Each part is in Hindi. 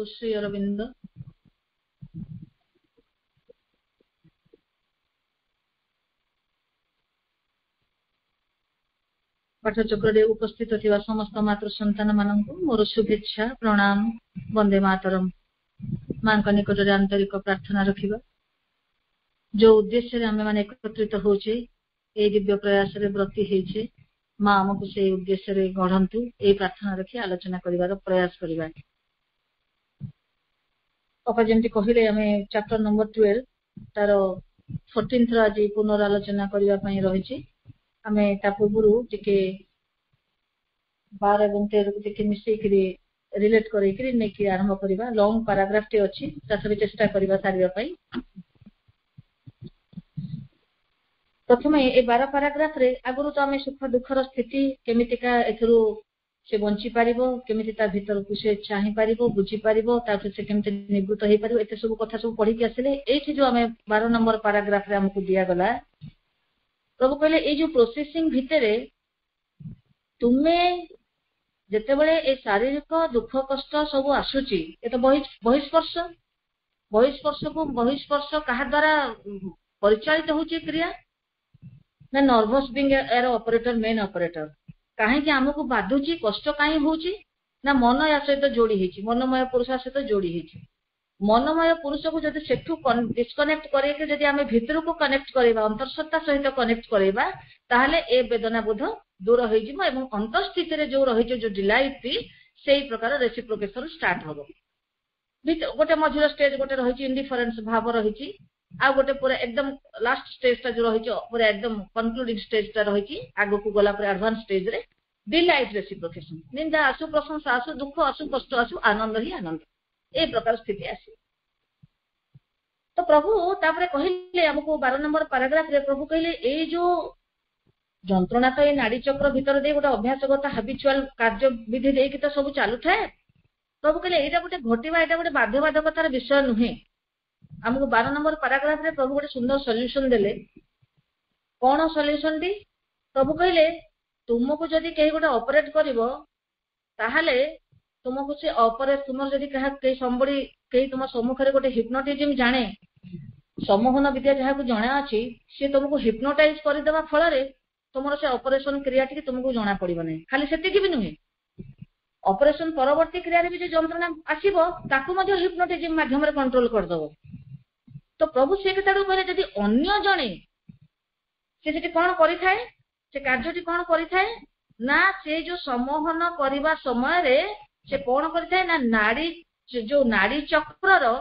प्रभु श्री अरविंद। पाठचक्र उपस्थित थिबा समस्त मातृ संतान मानकु मोर शुभेच्छा प्रणाम वंदे मातरम। मां का निकट आंतरिक प्रार्थना रखिबा जो उद्देश्य रे आमे माने एकत्रित होचे ए दिव्य प्रयास रे व्रती हेचे मां हमकु से उद्देश्य रे गढ़ंतु ए प्रार्थना रखी आलोचना करिवार प्रयास करिबा। अपा जेमति कहिले आमे चैप्टर नंबर 12 तार 14th रा जे पुनरालोचना करिवा पई रहिछि। आमे ता पूर्व टिके 12 एवं 13 को टिके मिसई करी रिलेट करै करी नै कि आरंभ करिबा। लॉन्ग पैराग्राफ टे अछि तथापि चेष्टा करिबा सारिबा पई। प्रथमे ए 12 पैराग्राफ रे आगुरु तो आमे सुख दुखर स्थिति केमितिका एथरु से बंची पारिबो केमिति ता भीतर को से चाहि पारिबो बुझी पारिबो ता से केमिति निवृत्त होई पारिबो एते सब कथा सब पढी के आसिले। एठी जो आमे 12 नंबर पैराग्राफ रे हमकु दिया गला प्रभु कहले ए जो प्रोसेसिंग भितरे तुमे जेते बेले ए शारीरिक दुख कष्ट सब आसुची ए तो बहिस्पर्श कहा द्वारा परिचालित होची क्रिया ना nervous being arrow operator main operator काहे कि हमको बाधुची कष्ट काहे होची ना मन या सहित जोड़ी हेची मनमय पुरुष सहित जोड़ी हेची। मनमय पुरुष को जदि सेठू डिस्कनेक्ट करे के जदि हमें भीतर को कनेक्ट करबा अंतरसत्ता सहित कनेक्ट करबा ताहले ए वेदना बोध दूर होई जिवो एवं अंतस्थिति रे जो रही जो डिलाइट सेही प्रकार रेसिप्रोकेशन स्टार्ट होबो। गोटे मझिर स्टेज गोटे रही इंडिफरेंस भाव रही आ गोटे पूरा एकदम लास्ट स्टेज टा जो रही पूरा एकदम कंक्लूडिंग स्टेज टा रही आगो को गला पर एडवांस स्टेज रे डिलाइट रेसिप्रोकेशन निंदा आसु प्रशंसा आसु दुख आसु कष्ट आसु आनंद ही आनंद ए प्रकार स्थिति आसी। तो प्रभु तापरे कहिले हमको 12 नंबर पैराग्राफ रे प्रभु कहिले ए जो जंत्रणा तो ए नाड़ी चक्र भीतर दे गोटे अभ्यासगत हैबिचुअल कार्य विधि दे कि तो सब चालू थाए। प्रभु कहिले एटा गोटे घटिबा एटा गोटे बाध्यबाधकतार विषय नुहे। हमको 12 नंबर पैराग्राफ रे प्रभु गोटे सुंदर सॉल्यूशन देले। कोन सॉल्यूशन दी प्रभु कहिले तुमको जदि कहीं गोटे ऑपरेट करिवो ताहाले तुमको से ऑपरेट तुम जदि कहा कहीं संबड़ी कहीं तुम सम्मुखरे गोटे हिप्नोटिज्म जाने सम्मोहन विद्या जहा को जणा अछि से तुमको हिप्नोटाइज कर देबा फल रे तुमरो से ऑपरेशन क्रिया टी तुमको जणा पड़िबो नै। खाली सेति कि भी नुहे ऑपरेशन परवर्ती क्रिया रे भी जो जंत्रणा आसीबो ताकू मध्ये हिप्नोटिज्म माध्यम रे कंट्रोल कर दबो। तो प्रभु से कथाडू कहले जदि अन्य जणे से कोन करि थाए से कार्यटी कोन करि थाए ना से जो सम्मोहन करबा समय रे से कोन करि थाए ना नाड़ी जो नाड़ी चक्र रो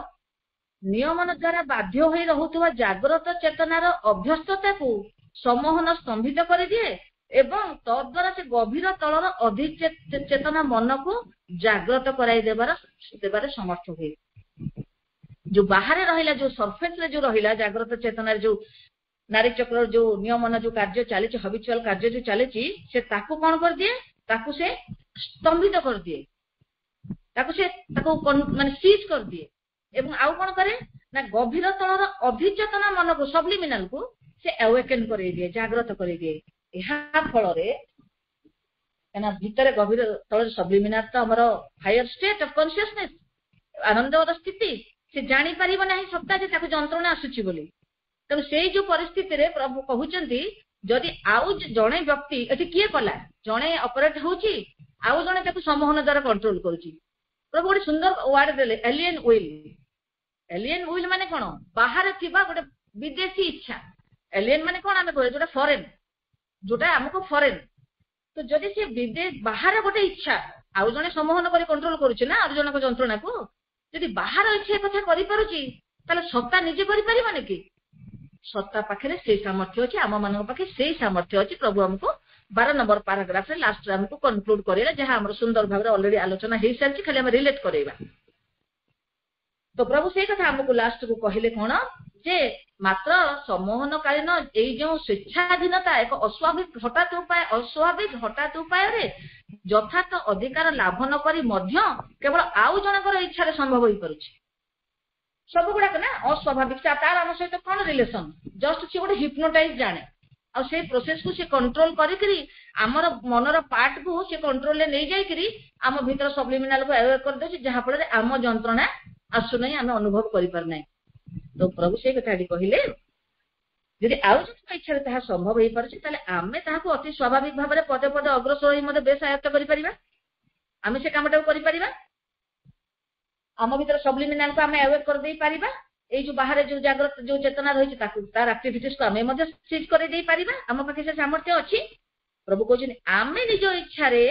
नियमन द्वारा बाध्य होई रहुतवा जागृत चेतनार अभ्यस्तता को सम्मोहन स्तंभित कर दिए एवं तद्वारा से गभीर तलर अधिक चेतना मन को जागृत कराई देबार समर्थ हुए। जो बाहर रहिला जो सरफेस रे जो रहिला जागृत चेतनार जो नाड़ी चक्र जो नियमन जो कार्य चली हैबिचुअल कार्य जो चली से ताकू कौन कर दिए ताकू से स्तंभित कर दिए ताकू माने सीज कर दिए एवं आउ कौन करे ना गभीर तलर अधिचेतना मन को सबलिमिनाल को से अवेकन कर दिए जागृत कर दिए। यहा फल रे एना भीतर गभीर तलर सबलिमिनाल तो हमर हायर स्टेट ऑफ कॉन्शियसनेस आनंदर स्थिति से जानी परिबो नाही सत्ता जे ताकू जंत्रणा आसुची बोली। तब से जो परिस्थिति रे प्रभु कहउचंती जदि आउ जणे व्यक्ति एठी किए कला जणे ऑपरेट होची आउ जणे ताकू सम्मोहन द्वारा कंट्रोल करूची। प्रभु गोटे सुंदर वर्ड देले एलियन विल। एलियन विल माने कोन बाहर थिबा गोटे विदेशी इच्छा। एलियन माने कोन आमे कहै जोटा फॉरेन जोटा हमको फॉरेन। तो जदि से विदेश बाहर गोटे इच्छा आउ जणे सम्मोहन करी कंट्रोल करूची ना आउ जणको जंत्रणा को जदि बाहर इच्छा कथा करि पारुची ताले सत्ता निजे करि परिबने कि सत्ता पाखे से सामर्थ्य अच्छे आम मान पाखे से सामर्थ्य अच्छे। प्रभु हमको 12 नंबर पैराग्राफ रे लास्ट रे हमको कंक्लूड करेला जहां हमर सुंदर भाव ऑलरेडी आलोचना हे सारची खाली हम रिलेट करेबा। तो प्रभु से कथा हमको लास्ट को कहिले कोन जे मात्र सम्मोहन कालीन ए जो स्वेच्छाधीनता एक अस्वाभाविक हठात उपाय रे यथार्थ अधिकार लाभ न करी मध्य केवल आउ जनकर इच्छा रे संभव होई परुछि। सब गुड़ाक ना अस्वाभाविक तार आम सहित कौन रिलेशन जस्ट सी गोटे हिप्नोटाइज जाने ଆଉ ସେଇ ପ୍ରୋସେସ କୁ ସେ କଣ୍ଟ୍ରୋଲ କରିକିରି ଆମର ମନର ପାର୍ଟ କୁ ସେ କଣ୍ଟ୍ରୋଲ ରେ ନେଇ ଯାଇକିରି ଆମ ଭିତର ସବଲିମିନାଲ କୁ ଆୱେର କରିଦେଉଛି, ଯାହା ଫଳରେ ଆମ ଯନ୍ତ୍ରଣା ଆସୁନାହିଁ, ଆମେ ଅନୁଭବ କରିପାରୁନାହିଁ। ତ ପ୍ରଭୁ ସେଇ କଥାଟି କହିଲେ, ଯଦି ଆଉ ଜଣଙ୍କ ଇଚ୍ଛାରେ ତାହା ସମ୍ଭବ ହେଇପାରୁଛି, ତାହେଲେ ଆମେ ତାହାକୁ ଅତି ସ୍ୱାଭାବିକ ଭାବରେ ପଦେ ପଦେ ଅଗ୍ରସର ହୋଇ ମଧ୍ୟ ବେଶ ଆୟତ୍ତ କରିପାରିବା। ଆମେ ସେ କାମଟାକୁ କରିପାରିବା, ଆମ ଭିତରେ ସବଲିମିନାଲକୁ ଆମେ ଆୱେର କରିଦେଇ ପାରିବା। ଏଇ ଯୋଉ ବାହାରେ ଯୋଉ ଜାଗ୍ରତ ଯୋଉ ଚେତନା ରହିଛି ତାକୁ ତାର ଆକ୍ଟିଭିଟିସ୍ କୁ ଆମେ ମଧ୍ୟ ସିଜ୍ କରିଦେଇ ପାରିବା। ଆମ ପାଖେ ସେ ସାମର୍ଥ୍ୟ ଅଛି। ପ୍ରଭୁ କହୁଛନ୍ତି ଆମେ ନିଜ ଇଚ୍ଛାରେ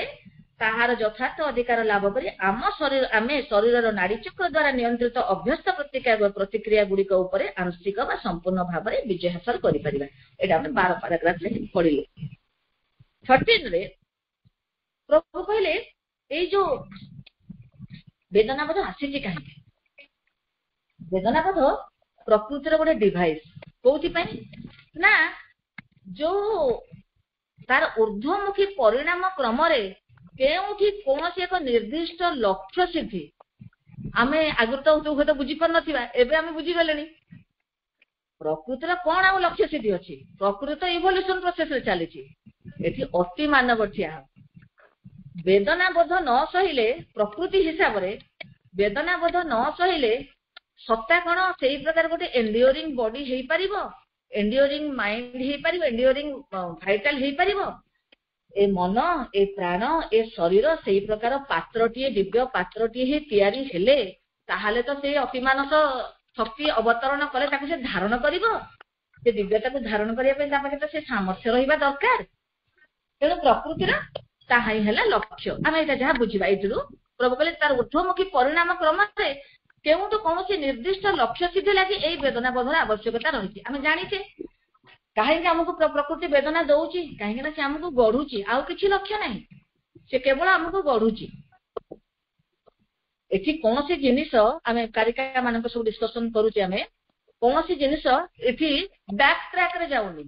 ତାହାର ଯଥାର୍ଥ ଅଧିକାର ଲାଭ କରି ଆମେ ଶରୀରର ନାଡି ଚକ୍ର ଦ୍ୱାରା ନିୟନ୍ତ୍ରିତ ଅଭ୍ୟସ୍ତ ପ୍ରତିକ୍ରିୟା ଗୁଡିକ ଉପରେ ଆଂଶିକ ବା ସମ୍ପୂର୍ଣ୍ଣ ଭାବରେ ବିଜୟ ହାସଲ କରିପାରିବା। ଏଇଟା ଆମେ 12 ପାରାଗ୍ରାଫରେ ପଢିଲେ। 13 ରେ ପ୍ରଭୁ କହିଲେ ଏଇ ଯୋଉ ବେଦନାବୋଧ ଆସିଛି କାହିଁକି? ବେଦନାବୋଧ ପ୍ରକୃତିର ଗୋଟେ ଡିଭାଇସ। କୋଉଥିପାଇଁ ନା ଯୋଉ ତାର ଊର୍ଧ୍ୱମୁଖୀ ପରିଣାମ କ୍ରମରେ କେଉଁଠି କୌଣସି ଏକ ନିର୍ଦ୍ଦିଷ୍ଟ ଲକ୍ଷ୍ୟ ସିଦ୍ଧି, ଆମେ ଆଗରୁ ତ ହୁଏତ ବୁଝିପାରୁନଥିବା, ଏବେ ଆମେ ବୁଝିଗଲେଣି ପ୍ରକୃତିର କଣ ଆଉ ଲକ୍ଷ୍ୟ ସିଦ୍ଧି ଅଛି। ପ୍ରକୃତି ତ ଇଭଲ୍ୟୁସନ ପ୍ରୋସେସରେ ଚାଲିଛି, ଏଠି ଅତି ମାନବ ଠିଆ ହବ। ବେଦନାବୋଧ ନ ସହିଲେ ପ୍ରକୃତି ହିସାବରେ ବେଦନାବୋଧ ନ ସହିଲେ ସତ୍ତା କଣ ସେଇ ପ୍ରକାର ଗୋଟେ ଏଣ୍ଡିଓରିଂ ବଡି ହେଇପାରିବ, ଏଣ୍ଡିଓରିଂ ମାଇଣ୍ଡ ହେଇପାରିବ, ଏଣ୍ଡିଓରିଂ ଭାଇଟାଲ ହେଇପାରିବ? ଏ ମନ, ଏ ପ୍ରାଣ, ଏ ଶରୀର ସେଇ ପ୍ରକାର ପାତ୍ରଟିଏ, ଦିବ୍ୟ ପାତ୍ରଟିଏ ହିଁ ତିଆରି ହେଲେ ତାହେଲେ ତ ସେଇ ଅତିମାନସ ଶକ୍ତି ଅବତରଣ କଲେ ତାକୁ ସେ ଧାରଣ କରିବ। ସେ ଦିବ୍ୟତାକୁ ଧାରଣ କରିବା ପାଇଁ ତା ପାଖେ ତ ସେ ସାମର୍ଥ୍ୟ ରହିବା ଦରକାର। ତେଣୁ ପ୍ରକୃତିର ତାହା ହିଁ ହେଲା ଲକ୍ଷ୍ୟ। ଆମେ ଏଇଟା ଯାହା ବୁଝିବା, ଏଇଥିରୁ ପ୍ରଭୁ କହିଲେ ତାର ଊର୍ଧ୍ୱମୁଖୀ ପରିଣାମ କ୍ରମରେ କେଉଁଠୁ କୌଣସି ନିର୍ଦ୍ଦିଷ୍ଟ ଲକ୍ଷ୍ୟ ସିଦ୍ଧି ଲାଗି ଏଇ ବେଦନାବୋଧର ଆବଶ୍ୟକତା ରହିଛି। ଆମେ ଜାଣିଛେ କାହିଁକି ଆମକୁ ପ୍ରକୃତି ବେଦନା ଦଉଛି, କାହିଁକି ନା ସେ ଆମକୁ ଗଢୁଛି, ଆଉ କିଛି ଲକ୍ଷ୍ୟ ନାହିଁ, ସେ କେବଳ ଆମକୁ ଗଢୁଛି। ଏଠି କୌଣସି ଜିନିଷ ଆମେ କାରିକା ମାନଙ୍କ ସବୁ ଡିସ୍କସନ କରୁଛେ, ଆମେ କୌଣସି ଜିନିଷ ଏଠି ବ୍ୟାକ୍ ଟ୍ରାକ୍ ରେ ଯାଉନି।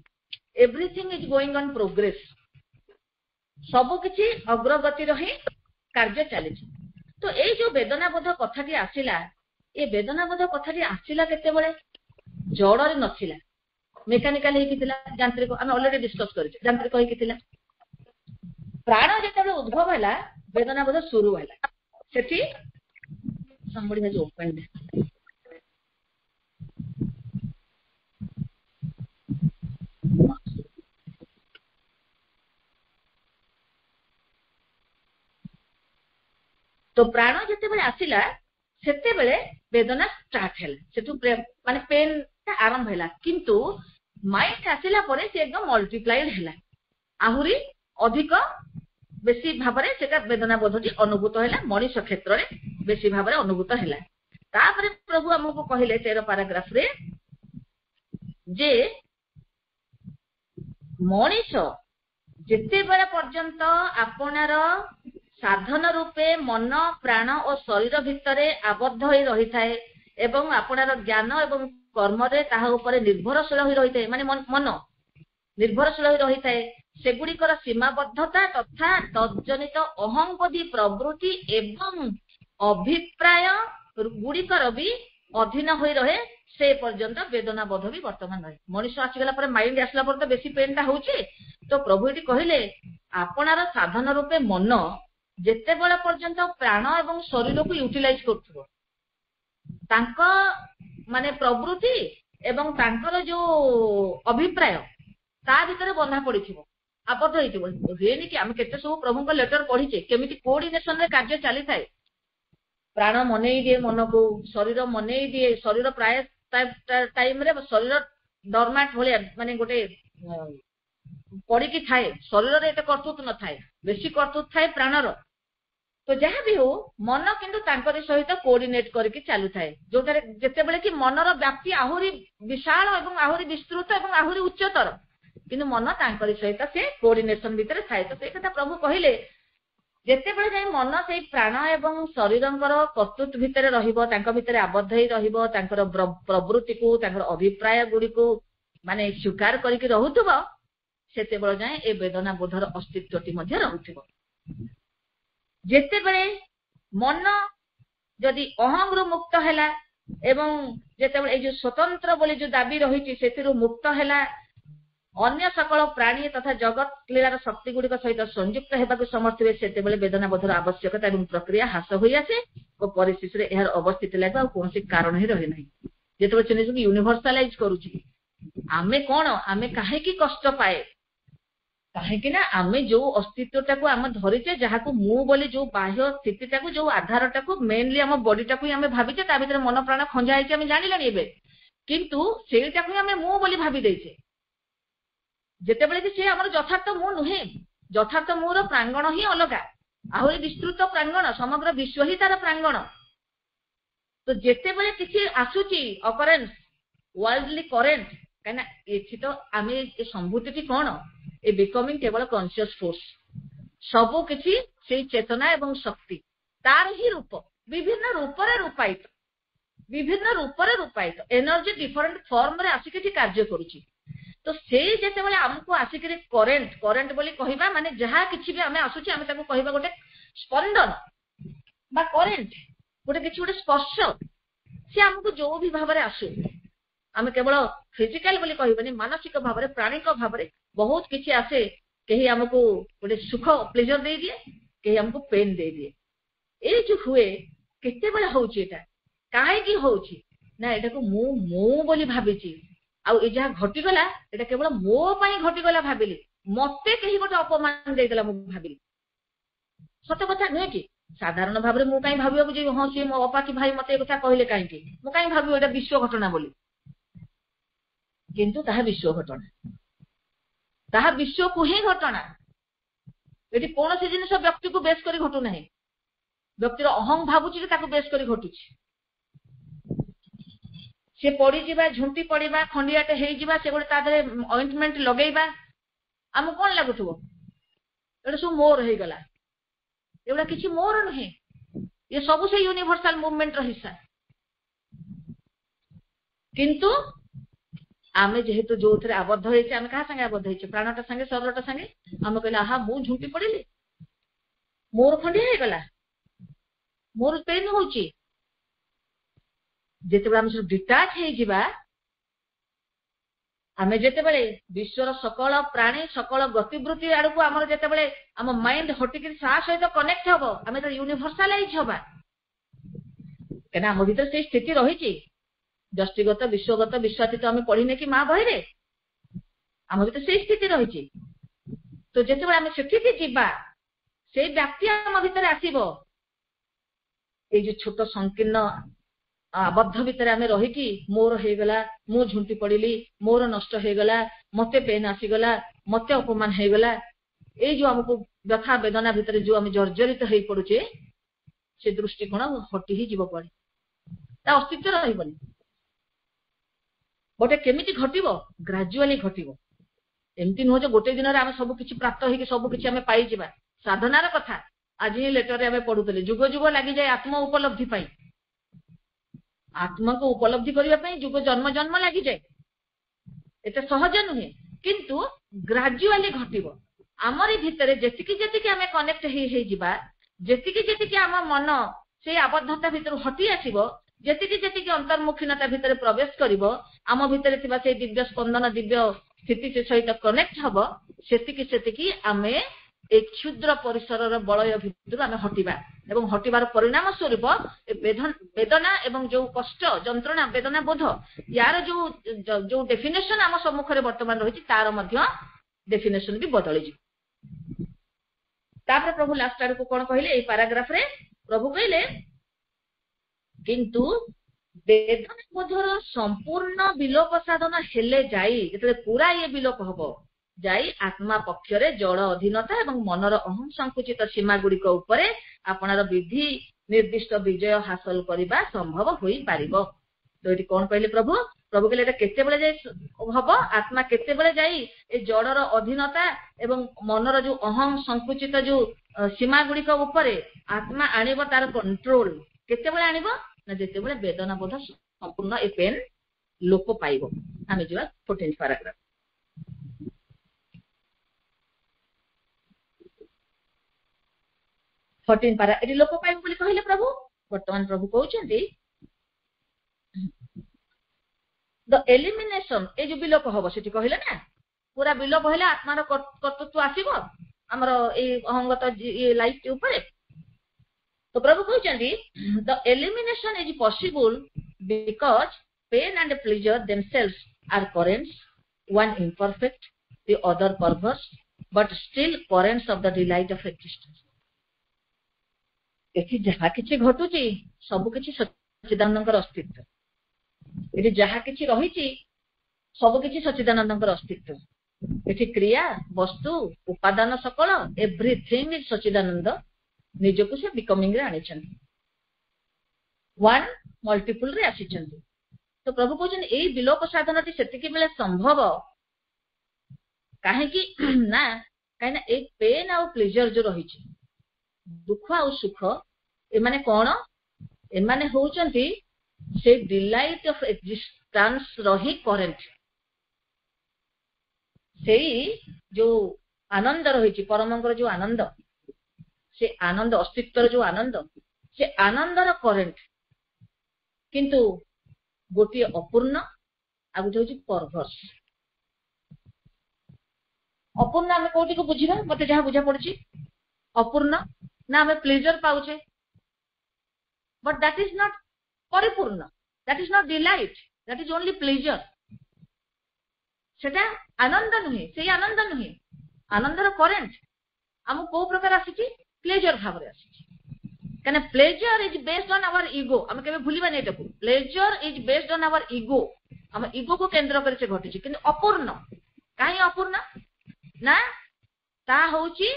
Everything is going on progress. ସବୁ କିଛି ଅଗ୍ରଗତିର ହିଁ କାର୍ଯ୍ୟ ଚାଲିଛି। ତ ଏଇ ଯୋଉ ବେଦନାବୋଧ କଥାଟି ଆସିଲା, ଏ ବେଦନାବୋଧ କଥାଟି ଆସିଲା କେତେବେଳେ? ଜଡରେ ନଥିଲା, ମେକାନିକାଲ ହେଇକି ଥିଲା, ଯାନ୍ତ୍ରିକ। ଆମେ ଅଲରେଡି ଡିସ୍କସ କରିଛେ, ଯାନ୍ତ୍ରିକ ହେଇକି ଥିଲା। ପ୍ରାଣ ଯେତେବେଳେ ଉଦ୍ଭବ ହେଲା ବେଦନାବୋଧ ଶୁରୁ ହେଲା। ସେଠି somebody has opened. ତ ପ୍ରାଣ ଯେତେବେଳେ ଆସିଲା ସେତେବେଳେ ବେଦନା ଷ୍ଟାର୍ଟ ହେଲା, ସେଠୁ ମାନେ ପେନ୍ ଟା ଆରମ୍ଭ ହେଲା। କିନ୍ତୁ ମାଇଣ୍ଡ ଆସିଲା ପରେ ସେ ଏକଦମ ମଲ୍ଟିପ୍ଲାଇଡ ହେଲା, ଆହୁରି ଅଧିକ ବେଶୀ ଭାବରେ ସେଟା ବେଦନାବୋଧଟି ଅନୁଭୂତ ହେଲା, ମଣିଷ କ୍ଷେତ୍ରରେ ବେଶୀ ଭାବରେ ଅନୁଭୂତ ହେଲା। ତାପରେ ପ୍ରଭୁ ଆମକୁ କହିଲେ 13 ପାରାଗ୍ରାଫରେ ଯେ ମଣିଷ ଯେତେବେଳେ ପର୍ଯ୍ୟନ୍ତ ଆପଣାର ସାଧନ ରୂପେ ମନ, ପ୍ରାଣ ଓ ଶରୀର ଭିତରେ ଆବଦ୍ଧ ହୋଇ ରହିଥାଏ ଏବଂ ଆପଣାର ଜ୍ଞାନ ଏବଂ କର୍ମରେ ତାହା ଉପରେ ନିର୍ଭରଶୀଳ ହୋଇ ରହିଥାଏ, ମାନେ ମନ ନିର୍ଭରଶୀଳ ହୋଇ ରହିଥାଏ, ସେଗୁଡିକର ସୀମାବଦ୍ଧତା ତଥା ତଜ୍ଜନିତ ଅହଂବୋଧୀ ପ୍ରବୃତ୍ତି ଏବଂ ଅଭିପ୍ରାୟ ଗୁଡିକର ବି ଅଧୀନ ହୋଇ ରହେ, ସେ ପର୍ଯ୍ୟନ୍ତ ବେଦନାବୋଧ ବି ବର୍ତ୍ତମାନ ରହେ। ମଣିଷ ଆସିଗଲା ପରେ, ମାଇଣ୍ଡ ଆସିଲା ପରେ ତ ବେଶୀ ପେନ୍ ଟା ହଉଛି। ତ ପ୍ରଭୁ ଏଠି କହିଲେ ଆପଣାର ସାଧନ ରୂପେ ମନ ଯେତେବେଳେ ପର୍ଯ୍ୟନ୍ତ ପ୍ରାଣ ଏବଂ ଶରୀରକୁ ୟୁଟିଲାଇଜ କରୁଥିବ, ତାଙ୍କ ମାନେ ପ୍ରବୃତ୍ତି ଏବଂ ତାଙ୍କର ଯୋଉ ଅଭିପ୍ରାୟ ତା ଭିତରେ ବନ୍ଧା ପଡିଥିବ, ଆବଦ୍ଧ ହେଇଥିବ। ହୁଏନି କି ଆମେ କେତେ ସବୁ ପ୍ରଭୁଙ୍କ ଲେଟର ପଢିଛେ, କେମିତି କୋଅର୍ଡିନେସନ ରେ କାର୍ଯ୍ୟ ଚାଲିଥାଏ। ପ୍ରାଣ ମନେଇ ଦିଏ ମନକୁ, ଶରୀର ମନେଇ ଦିଏ, ଶରୀର ପ୍ରାୟ ଟାଇମରେ ଶରୀର ଡରମାଟ ଭଳିଆ, ମାନେ ଗୋଟେ ପଡିକି ଥାଏ। ଶରୀରରେ ଏତେ କର୍ତ୍ତୃତ୍ୱ ନଥାଏ, ବେଶୀ କର୍ତ୍ତୃତ୍ୱ ଥାଏ ପ୍ରାଣର। ତ ଯାହା ବି ହଉ, ମନ କିନ୍ତୁ ତାଙ୍କରି ସହିତ କୋଅର୍ଡିନେଟ କରିକି ଚାଲୁଥାଏ, ଯୋଉଟାରେ ଯେତେବେଳେ କି ମନର ବ୍ୟାପ୍ତି ଆହୁରି ବିଶାଳ ଏବଂ ଆହୁରି ବିସ୍ତୃତ ଏବଂ ଆହୁରି ଉଚ୍ଚତର, କିନ୍ତୁ ମନ ତାଙ୍କରି ସହିତ ସେ କୋଅର୍ଡିନେସନ ଭିତରେ ଥାଏ। ତ ସେଇ କଥା ପ୍ରଭୁ କହିଲେ, ଯେତେବେଳେ ଯାଇ ମନ ସେଇ ପ୍ରାଣ ଏବଂ ଶରୀରଙ୍କର କର୍ତ୍ତୃତ୍ୱ ଭିତରେ ରହିବ, ତାଙ୍କ ଭିତରେ ଆବଦ୍ଧ ହେଇ ରହିବ, ତାଙ୍କର ପ୍ରବୃତ୍ତିକୁ, ତାଙ୍କର ଅଭିପ୍ରାୟ ଗୁଡିକୁ ମାନେ ସ୍ୱୀକାର କରିକି ରହୁଥିବ, ସେତେବେଳେ ଯାଏ ଏ ବେଦନାବୋଧର ଅସ୍ତିତ୍ୱଟି ମଧ୍ୟ ରହୁଥିବ। ଯେତେବେଳେ ମନ ଯଦି ଅହଂରୁ ମୁକ୍ତ ହେଲା ଏବଂ ଯେତେବେଳେ ଏଇ ଯୋଉ ସ୍ୱତନ୍ତ୍ର ବୋଲି ଯୋଉ ଦାବି ରହିଛି ସେଥିରୁ ମୁକ୍ତ ହେଲା, अन्य सकल प्राणी तथा जगत लीलार शक्ति गुड़िक सहित संयुक्त होगा समर्थ हुए से वेदना बोधर आवश्यकता और प्रक्रिया ह्रास हो आसे और परिशेष यार अवस्थित लगे कौन कारण ही रही ना जो से यूनिभर्सालाइज करुच्ची आमे कौन आमे कहीं कष्ट पाए कहीं ना आमे जो अस्तित्वटा को आम धरीचे जहाँ को मु बोली जो बाह्य स्थितिटा को जो आधारटा को मेनली आम बॉडीटा को आम भावीचे ता भीतर मन प्राण खंजा है आम जानिलानी एबे किंतु सेटा को आम मु बोली भावी देछे जेते बेले कि से हमर यथार्थ मु नुहे यथार्थ मुर प्रांगण ही अलगा आहरी विस्तृत प्रांगण समग्र विश्व ही तार प्रांगण तो जेते बेले किसी आसुची अकरेन्स वर्ल्डली करेंट कहना एथि तो आमे ए संभूति कौन ए बिकमिंग केवल कॉन्शियस फोर्स सबु किछि से चेतना एवं शक्ति तार ही रूप विभिन्न रूपरे रूपायित एनर्जी डिफरेंट फॉर्म रे आसी किछि कार्य करूची तो से जेते बेले हमको आसी करी करेंट बोली कहिबा माने जहा किछि भी आमे आसुची आमे ताको कहिबा गोटे स्पंदन बा करेंट गोटे किछि गोटे स्पर्श से हमको जो भी भाव रे आसु आमे केवल फिजिकल बोली कहिबानी मानसिक भाव रे प्राणिक भाव रे बहुत किछि आसे कहीं हमको गोटे सुख प्लेजर दे दिए कहीं हमको पेन दे दिए ए जो हुए केते बेले होउची एटा काहे की होउची ना एटा को मु बोली भाबिची आउ ए जहा घटी गला एटा केवल मो पई घटी गला भाबिली मते कहीं गोटे अपमान दे देला मु भाबिली सत कथा नुहे कि साधारण भाव रे मु काई भाबियो जे हां से मो अपा की भाई मते ए कथा कहले काई कि मु काई भाबियो एटा विश्व घटना बोली किंतु ताहा विश्व घटना ताहा विश्व को ही घटना एटी कौन से जिनिस व्यक्ति को बेस करी घटू नाही व्यक्तिर अहं भाबुची जे ताको बेस करी घटुची से पड़ी जीवा झुंटी पड़ीबा खंडियाटे हेई जीवा से गोटे तादरे ऑइंटमेंट लगेइबा हम कोन लागुथबो एटा सब मोर हे गला एवडा किछि मोर नहे ये सब से यूनिवर्सल मूवमेंट रो हिस्सा किंतु आमे जेहेतु जो थरे आबद्ध होइছে आमे कहा संगे आबद्ध होइছে प्राणटा संगे शरीरटा संगे आमे कहले आहा मु झुंटी पड़िली मोर खंडिया हे गला मोर पेन होची जेते बेला हम सब डिटाच हे जिबा आमे जेते बेले विश्वर सकल प्राणी सकल गतिवृत्ति आड़ को हमर जेते बेले हम माइंड हटिक सा सहित कनेक्ट हबो आमे तो यूनिवर्सलाइज हबा केना हम भीतर से स्थिति रहिची दृष्टिगत विश्वगत विश्वातीत आमे पढ़िने कि मां बहिरे हम भीतर से स्थिति रहिची तो जेते बेले आमे सेठी जिबा से व्यक्ति हम भीतर आसीबो ए जो छोट संकीर्ण आबद्ध भितर आमे रही कि मोर हे गला मु झुंटी पड़िली मोर नष्ट हे गला मते पेन आसी गला मते अपमान हे गला ए जो हमको व्यथा वेदना भितर जो आमे जर्जरित हे पड़ुचे से दृष्टिकोण हटि ही जीव पड़े ता अस्तित्व रहिबनी गोटे केमिति घटिबो ग्रेजुअली घटिबो एमती नुह जे गोटे दिन रे आमे सब किछि प्राप्त हे कि सब किछि आमे पाई जिबा साधनार कथा आज ही लेटर रे आमे पढुतले जुग जुग लागि जाय आत्म उपलब्धि पाई आत्मा को उपलब्धि करने पे जुग जन्म जन्म लगी जाए एटा सहज नुहे किंतु ग्रेजुअली घटिबो आमरी भितरे जेतिकी जेतिकी आमे कनेक्ट हे जिबा जेतिकी जेतिकी आम मन से आबद्धता भितर हटि आसीबो जेतिकी जेतिकी अंतर्मुखीनता भितर प्रवेश करिवो आम भितर थिबा से दिव्य स्पंदन दिव्य स्थिति से सहित कनेक्ट हबो सेतिकी सेतिकी आमे एक क्षुद्र परिसर बलय भितर आमे हटिबा एवं हटिबार परिणाम स्वरूप वेदना एवं जो कष्ट जंत्रणा वेदना बोध यार जो डेफिनेशन आम सम्मुख में वर्तमान रही तार मध्य डेफिनेशन भी बदली तापर प्रभु लास्ट आड़ को कौन कहले ए पैराग्राफ रे प्रभु कहले किंतु वेदना बोधर संपूर्ण विलोप साधन हेले जाई जेते पूरा ये विलोप हबो जाई आत्मा पक्षरे जड़ अधीनता एवं मनर अहं संकुचित सीमा गुड़िक उपरे आपनार विधि निर्दिष्ट विजय हासिल करबा संभव होई पारिबो तो एटी कोन कहले प्रभु कहले एटा केते बेले जाई हबो आत्मा केते बेले जाई ए जड़र अधीनता एवं मनर जो अहं संकुचित जो सीमा गुड़िक उपरे आत्मा आनिबो तार कंट्रोल केते बेले आनिबो ना जेते बेले वेदना बोध संपूर्ण ए पेन लोप पाइबो आमे जिवा 14th पैराग्राफ 14 पारा एटी लोप पाइबो बोली कहले प्रभु वर्तमान प्रभु कहउछन्ती द एलिमिनेशन ए जो विलोप हबो सेठी कहले ना पूरा विलोप हेले आत्मार कर्तृत्व आसीबो हमर ए अहंगत ए लाइफ ऊपर। तो प्रभु कहते the elimination is possible because pain and pleasure themselves are currents, one imperfect, the other perverse, but still currents of the delight of existence। एठी जहा किछि घटुची सब किछि सच्चिदानंदर अस्तित्व, एठी जहा किछि रहिछि सब किछि सच्चिदानंदर अस्तित्व। एठी क्रिया वस्तु उपादान सकल एवरीथिंग इज सच्चिदानंद निजको से बिकमिंग रे आनिछन्ति, वन मल्टीपल रे आसीछन्ति। तो प्रभु कहछन एई विलोप साधनटी सेतिके बेले संभव काहे कि ना काहे ए पेन आ प्लेजर जो रहिछि दुख आ सुख ए माने कोन ए माने होउचंती से डिलाइट ऑफ एक्जिस्टेंस रही करेंट। सेई जो आनंद रहिछि परमंगर जो आनंद से आनंद अस्तित्व जो आनंद से आनंदर करेंट किंतु गोटे अपूर्ण आ गोटे होछि परवर्स। अपूर्ण आमे कोठी को बुझिबा मते जहा बुझा पड़छि अपूर्ण ना आमे प्लेजर पाउछे बट दैट इज नॉट परिपूर्ण, that is not delight, that is only pleasure. सेटा आनंद नुहे, से आनंद नुहे, आनंदर करेंट हम को प्रकार आसीछि प्लेजर भाव रे आसीछि। कने pleasure is based on our ego, हम केबे भूलिबा नै ताकू। Pleasure is based on our ego, हम ईगो को केंद्र करे से घटिछि। किंतु अपूर्ण काहे अपूर्ण ना ता होची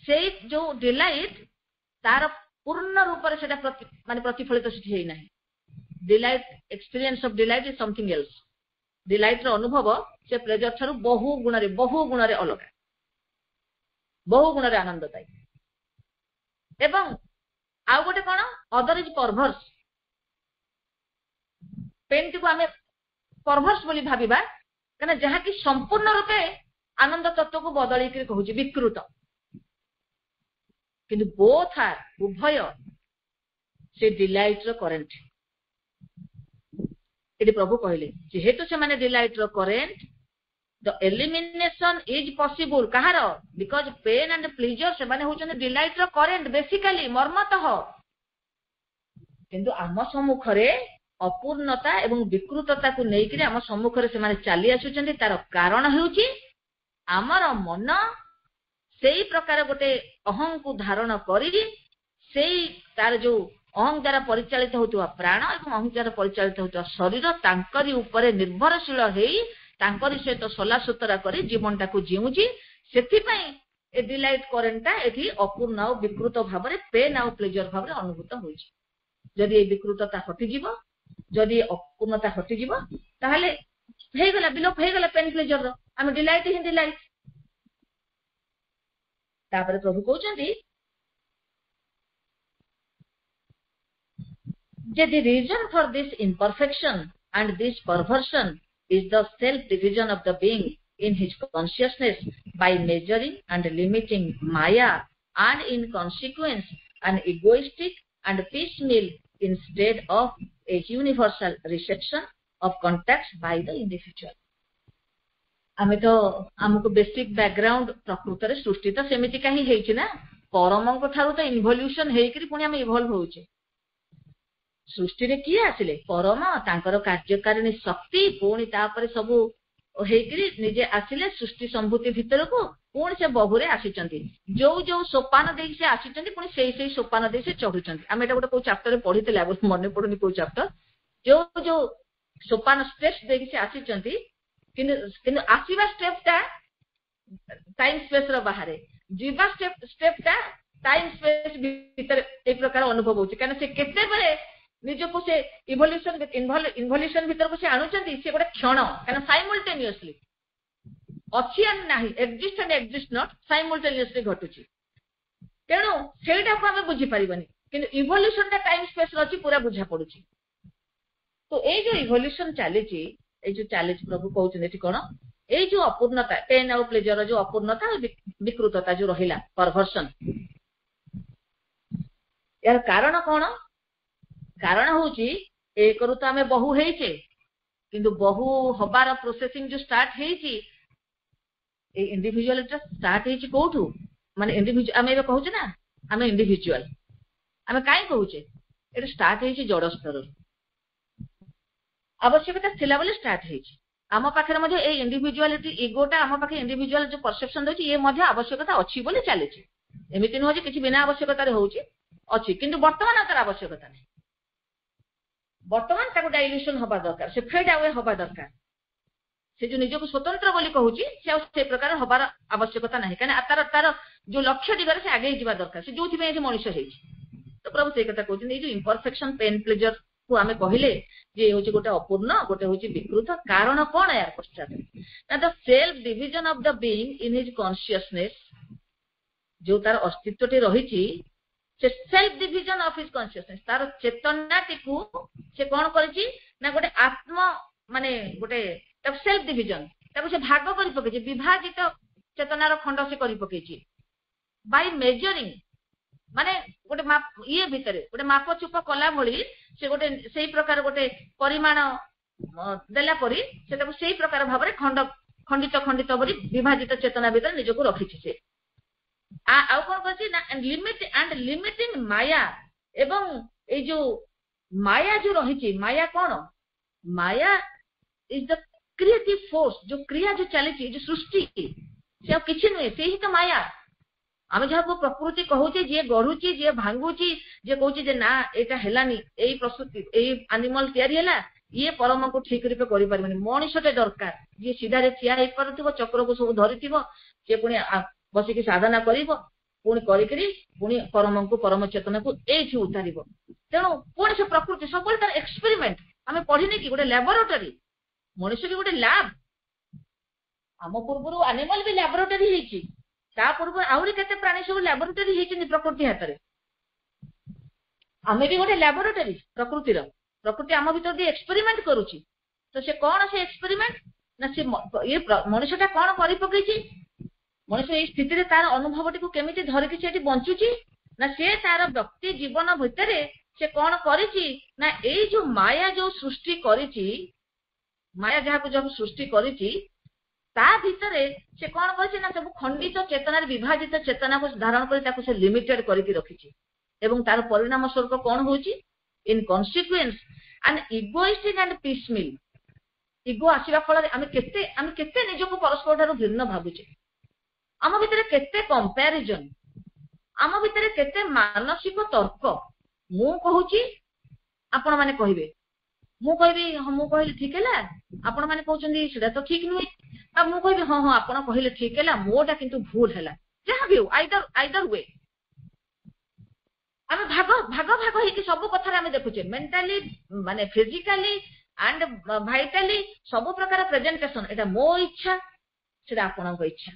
से जो डिलाइट तार पूर्ण रूप रे सेटा माने प्रतिफलित सिद्धि हेइ नाही। Delight experience of delight is something else. Delight रो अनुभव से प्लेजर थारु बहु गुण रे अलग, बहु गुण रे आनंददायी। एवं आउ गोटे कोन अदर इज परवर्स। पेन को आमे परवर्स बोली भाबिबा कना जहा कि संपूर्ण रूपे आनंद तत्व को बदली के कहूची विकृत, किंतु बोथ आर उभय से डिलाइट रो करेंट। एटी प्रभु कहले जेहेतु से माने डिलाइट रो current the elimination is possible कहार बिकॉज पेन एंड प्लेजर से माने होचन डिलाइट रो करेंट बेसिकली मर्मतः। किंतु आम सम्मुख रे अपूर्णता एवं विकृतता को नेइकरी आम सम्मुख रे से माने चली आसुचंदी। तार कारण हेउची आमर मन सेई प्रकार गोटे अहं को धारण करी सेई तार जो अहं द्वारा परिचालित होतुवा प्राण एवं अहं द्वारा परिचालित होतुवा शरीर तांकरी ऊपर निर्भरशील हेई तांकरी सहित सला सुतरा करी जीवनटा को जीउची। सेथि पई ए डिलाइट करेंटटा एथि अपूर्ण और विकृत भाव रे पेन और प्लेजर भाव रे अनुभूत होइछि। जदि ए विकृतता हटि जीवो, जदि अपूर्णता हटि जीवो ताहाले हे गला विलोप हे गला पेन प्लेजर रो आमे डिलाइट ही डिलाइट। तापर प्रभु कहउचंदी जे the reason for this imperfection and this perversion is the self division of the being in his consciousness by measuring and limiting maya and in consequence an egoistic and piecemeal instead of a universal reception of contacts by the individual। आमे तो हमको बेसिक बैकग्राउंड प्रकृत रे सृष्टि तो सेमिति काहे हेछि ना परमंग थारु तो इन्वोल्यूशन हेकरी पुनी हम इवॉल्व होउछे। सृष्टि रे किए आसिले परम तांकर कार्यकारिणी शक्ति पुनी तापरे सबु हेकरी निजे आसिले सृष्टि संभूति भितर को पुनी से बहुरे आसीचंती। जो जो सोपान देई से आसीचंती पुनी सेई सोपान देई से चढ़ुचंती। हम एटा गोटे को चैप्टर रे पढितले अब मने पडुनी को चैप्टर जो जो सोपान स्टेप्स देई से आसीचंती किंतु आसीबा स्टेपटा टाइम स्पेस रो बाहरे जीवा स्टेपटा टाइम स्पेस भीतर एक प्रकार अनुभव होची। कारण से केते बेले निजको से इन्वोल्यूशन भीतर को से आणुचंती से गोटे क्षण कारण साइमल्टेनियसली अछि एंड नाही exist and exist not simultaneously घटुची। तेणु सेटा को हमें बुझी परिबनी किंतु इवोल्यूशन टा टाइम स्पेस रची पूरा बुझा पडुची। तो ए जो इवोल्यूशन चलीची ए जो चैलेंज प्रभु कहउछन एठी कोन ए जो अपूर्णता पेन और प्लेजर जो अपूर्णता विकृतता जो रहिला परवर्सन यार कारण कोन कारण होची एक रु तो हमें बहु हेइचे किंतु बहु हबार प्रोसेसिंग जो स्टार्ट हेइची এই ইন্ডিভিজুয়ালিটি স্টার্ଟ ହେଇଛି କୋଉଠୁ ମାନେ ଆମେ ଏବେ କହୁଛେ ନା ଆମେ ଇଣ୍ଡିଭିଜୁଆଲ ଆମେ କାଇଁ କହୁଛେ ଏଟା ଷ୍ଟାର୍ଟ ହେଇଛି ଜଡ ସ୍ତରରୁ ଆବଶ୍ୟକତା ଥିଲା ବୋଲି ଷ୍ଟାର୍ଟ ହେଇଛି ଆମ ପାଖରେ ମଧ୍ୟ ଏଇ ଇଣ୍ଡିଭିଜୁଆଲିଟି ଇଗୋଟା ଆମ ପାଖରେ ଇଣ୍ଡିଭିଜୁଆଲ ଯୋଉ ପରସେପସନ ରହିଛି ଇଏ ମଧ୍ୟ ଆବଶ୍ୟକତା ଅଛି ବୋଲି ଚାଲିଛି ଏମିତି ନୁହଁ ଯେ କିଛି ବିନା ଆବଶ୍ୟକତାରେ ହଉଛି ଅଛି କିନ୍ତୁ ବର୍ତ୍ତମାନ ତାର ଆବଶ୍ୟକତା ନାହିଁ ବର୍ତ୍ତମାନ ତାକୁ ଡାଇଲ୍ୟୁସନ ହବା ଦରକାର ସେ ଫେଡ୍ ଆୱେ ହବା ଦରକାର ସେ ଯୋଉ ନିଜକୁ ସ୍ୱତନ୍ତ୍ର ବୋଲି କହୁଛି ସେ ଆଉ ସେ ପ୍ରକାର ହବାର ଆବଶ୍ୟକତା ନାହିଁ କାରଣ ତାର ଯୋଉ ଲକ୍ଷ୍ୟ ଦିଗରେ ସେ ଆଗେଇ ଯିବା ଦରକାର ସେ ଯୋଉଥିପାଇଁ ଏଠି ମଣିଷ ହେଇଛି ତ ପ୍ରଭୁ ସେଇ କଥା କହୁଛନ୍ତି ଏଇ ଯୋଉ ଇମ୍ପରଫେକ୍ସନ ପେନ୍ ପ୍ଲେଜର କୁ ଆମେ କହିଲେ ଯେ ହଉଛି ଗୋଟେ ଅପୂର୍ଣ୍ଣ ଗୋଟେ ହଉଛି ବିକୃତ କାରଣ କଣ ୟାର ପଶ୍ଚାତରେ ନା the self division of the being in his consciousness ଯୋଉ ତାର ଅସ୍ତିତ୍ୱଟି ରହିଛି ସେ self division of his consciousness ତାର ଚେତନାଟିକୁ ସେ କଣ କରିଛି ନା ଗୋଟେ ଆତ୍ମ ମାନେ ଗୋଟେ ତାକୁ ସେଲ୍ଫ ଡିଭିଜନ ତାକୁ ସେ ଭାଗ କରି ପକେଇଛି ବିଭାଜିତ ଚେତନାର ଖଣ୍ଡ ସେ କରି ପକେଇଛି ବାଇ ମେଜରିଂ ମାନେ ଗୋଟେ ଇଏ ଭିତରେ ଗୋଟେ ମାପ ଚୁପ କଲା ଭଳି ସେ ଗୋଟେ ସେଇ ପ୍ରକାର ଗୋଟେ ପରିମାଣ ଦେଲା ପରି ସେ ତାକୁ ସେଇ ପ୍ରକାର ଭାବରେ ଖଣ୍ଡିତ ଖଣ୍ଡିତ ବୋଲି ବିଭାଜିତ ଚେତନା ଭିତରେ ନିଜକୁ ରଖିଛି ସେ ଆଉ କଣ କରିଛି ନା ଲିମିଟିଂ ମାୟା ଏବଂ ଏଇ ଯୋଉ ମାୟା ଯୋଉ ରହିଛି ମାୟା କଣ ମାୟା ଇଜ ଦ କ୍ରିଏଟିଭ ଫୋର୍ସ ଯୋଉ କ୍ରିୟା ଯୋଉ ଚାଲିଛି ଯୋଉ ସୃଷ୍ଟି ସେ ଆଉ କିଛି ନୁହେଁ ସେ ହିଁ ତ ମାୟା ଆମେ ଯାହାକୁ ପ୍ରକୃତି କହୁଛେ ଯିଏ ଗଢୁଛି ଯିଏ ଭାଙ୍ଗୁଛି ଯିଏ କହୁଛି ଯେ ନା ଏଇଟା ହେଲାନି ଏଇ ପ୍ରସ୍ତୁତି ଏଇ ଆନିମଲ ତିଆରି ହେଲା ଇଏ ପରମକୁ ଠିକ ରୂପେ କରିପାରିବନି ମଣିଷଟେ ଦରକାର ଯିଏ ସିଧାରେ ଠିଆ ହେଇପାରୁଥିବ ଚକ୍ରକୁ ସବୁ ଧରିଥିବ ସିଏ ପୁଣି ବସିକି ସାଧନା କରିବ ପୁଣି କରିକିରି ପୁଣି ପରମକୁ ପରମ ଚେତନାକୁ ଏଇଠି ଉତାରିବ ତେଣୁ ପୁଣି ସେ ପ୍ରକୃତି ସବୁବେଳେ ତାର ଏକ୍ସପେରିମେଣ୍ଟ ଆମେ ପଢିନେ କି ଗୋଟେ ଲ୍ୟାବୋରେଟୋରୀ ମଣିଷ ବି ଗୋଟେ ଲ୍ୟାବ ଆମ ପୂର୍ବରୁ ଆନିମଲ ବି ଲ୍ୟାବୋରେଟୋରୀ ହେଇଛି ତା ପୂର୍ବରୁ ଆହୁରି କେତେ ପ୍ରାଣୀ ସବୁ ଲ୍ୟାବୋରେଟୋରୀ ହେଇଛନ୍ତି ପ୍ରକୃତି ହାତରେ ଆମେ ବି ଗୋଟେ ଲ୍ୟାବୋରେଟୋରୀ ପ୍ରକୃତି ଆମ ଭିତରେ ବି ଏକ୍ସପେରିମେଣ୍ଟ କରୁଛି ତ ସେ କଣ ସେ ଏକ୍ସପେରିମେଣ୍ଟ ନା ସେ ମଣିଷଟା କଣ କରି ପକେଇଛି ମଣିଷ ଏଇ ସ୍ଥିତିରେ ତାର ଅନୁଭବଟିକୁ କେମିତି ଧରିକି ସେଠି ବଞ୍ଚୁଛି ନା ସେ ତାର ବ୍ୟକ୍ତି ଜୀବନ ଭିତରେ ସେ କଣ କରିଛି ନା ଏଇ ଯୋଉ ମାୟା ଯୋଉ ସୃଷ୍ଟି କରିଛି ମାୟା ଯାହାକୁ ସୃଷ୍ଟି କରିଛି ତା ଭିତରେ ସେ କଣ କରିଛି ନା ସବୁ ଖଣ୍ଡିତ ଚେତନାରେ ବିଭାଜିତ ଚେତନାକୁ ଧାରଣ କରି ତାକୁ ସେ ଲିମିଟେଡ କରିକି ରଖିଛି ଏବଂ ତାର ପରିଣାମ ସ୍ୱରୂପ କଣ ହଉଛି ଇନ କନସିକ୍ୱେନ୍ସ ଆଣ୍ଡ ଇଗୋଇଷ୍ଟିକ ଆଣ୍ଡ ପିସମିଲ ଇଗୋ ଆସିବା ଫଳରେ ଆମେ କେତେ ନିଜକୁ ପରସ୍ପର ଠାରୁ ଭିନ୍ନ ଭାବୁଛେ ଆମ ଭିତରେ କେତେ କମ୍ପାରିଜନ ଆମ ଭିତରେ କେତେ ମାନସିକ ତର୍କ ମୁଁ କହୁଛି ଆପଣ ମାନେ କହିବେ ମୁଁ କହିବି ହଁ ମୁଁ କହିଲି ଠିକ ହେଲା ଆପଣ ମାନେ କହୁଛନ୍ତି ସେଟା ତ ଠିକ ନୁହେଁ ଆଉ ମୁଁ କହିବି ହଁ ଆପଣ କହିଲେ ଠିକ ହେଲା ମୋଟା କିନ୍ତୁ ଭୁଲ ହେଲା ଯାହା ବି ହଉ ଆଇଦର ୱେ ଆମେ ଭାଗ ହେଇକି ସବୁ କଥାରେ ଆମେ ଦେଖୁଛେ ମେଣ୍ଟାଲି ମାନେ ଫିଜିକାଲି ଆଣ୍ଡ ଭାଇଟାଲି ସବୁ ପ୍ରକାର ପ୍ରେଜେଣ୍ଟେସନ ଏଟା ମୋ ଇଚ୍ଛା ସେଟା ଆପଣଙ୍କ ଇଚ୍ଛା